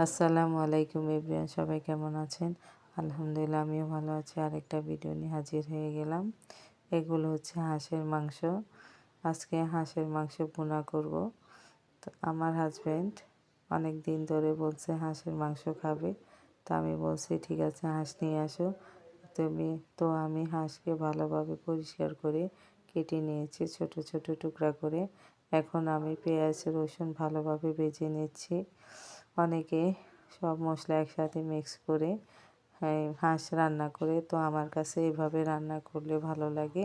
আসসালামু আলাইকুম এভরিওয়ান, সবাই কেমন আছেন? আলহামদুলিল্লাহ, আমিও ভালো আছি। আরেকটা ভিডিও নিয়ে হাজির হয়ে গেলাম। এগুলো হচ্ছে হাঁসের মাংস। আজকে হাঁসের মাংস ভুনা করব। তো আমার হাজব্যান্ড অনেক দিন ধরে বলছে হাঁসের মাংস খাবে। তো আমি বলছি ঠিক আছে, হাঁস নিয়ে আসো। আমি হাঁসকে ভালোভাবে পরিষ্কার করে কেটে নিয়েছি ছোট ছোট টুকরা করে। এখন আমি পেঁয়াজ রসুন ভালোভাবে ভেজে নিচ্ছি। অনেকে সব মশলা একসাথে মিক্স করে হাঁস রান্না করে, তো আমার কাছে এভাবে রান্না করলে ভালো লাগে।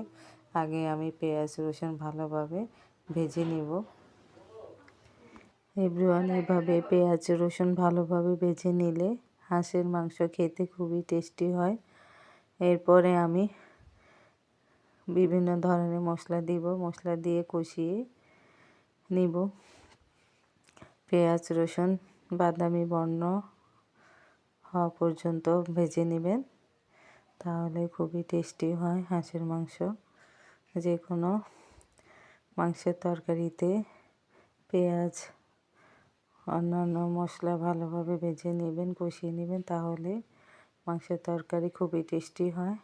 আগে আমি পেঁয়াজ রসুন ভালোভাবে ভেজে নিব। এভরিওয়ান, এভাবে পেঁয়াজ রসুন ভালোভাবে ভেজে নিলে হাঁসের মাংস খেতে খুবই টেস্টি হয়। এরপরে আমি বিভিন্ন ধরনের মশলা দিব, মশলা দিয়ে কষিয়ে নিব। পেঁয়াজ রসুন বাদামি বর্ণ হওয়া পর্যন্ত ভেজে নেবেন, তাহলে খুবই টেস্টি হয় হাঁসের মাংস। যে কোনো মাংসের তরকারিতে পেঁয়াজ অন্যান্য মশলা ভালোভাবে ভেজে নেবেন, কষিয়ে নেবেন, তাহলে মাংসের তরকারি খুবই টেস্টি হয়।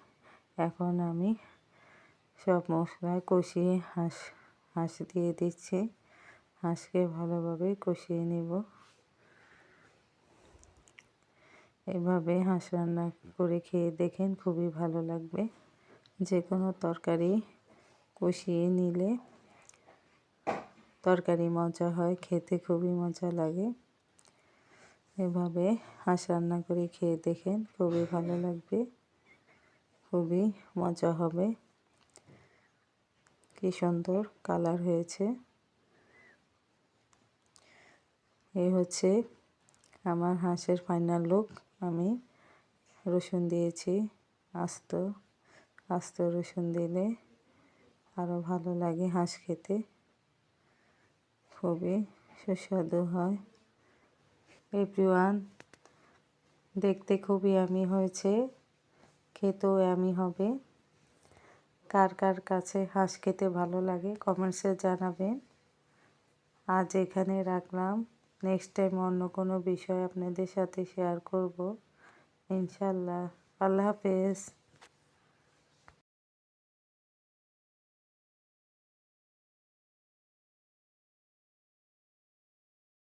এখন আমি সব মশলা কষিয়ে হাঁস দিয়ে দিচ্ছি। হাঁসকে ভালোভাবে কষিয়ে নেব। এভাবে হাঁস রান্না করে খেয়ে দেখেন, খুবই ভালো লাগবে। যে কোনো তরকারি কষিয়ে নিলে তরকারি মজা হয়, খেতে খুবই মজা লাগে। এভাবে হাঁস রান্না করে খেয়ে দেখেন, খুবই ভালো লাগবে, খুবই মজা হবে। কি সুন্দর কালার হয়েছে। এই হচ্ছে আমার হাঁসের ফাইনাল লুক। আমি রসুন দিয়েছি, আস্ত আস্ত রসুন দিলে আরও ভালো লাগে হাঁস খেতে, খুবই সুস্বাদু হয়। এভরিওয়ান, দেখতে খুবই ইয়ামি হয়েছে, খেতেও ইয়ামি হবে। কার কার কাছে হাঁস খেতে ভালো লাগে কমেন্টসে জানাবেন। আজ এখানে রাখলাম। নেক্সট টাইম অন্য কোনো বিষয় আপনাদের সাথে শেয়ার করব ইনশাল্লাহ। আল্লাহ হাফেজ।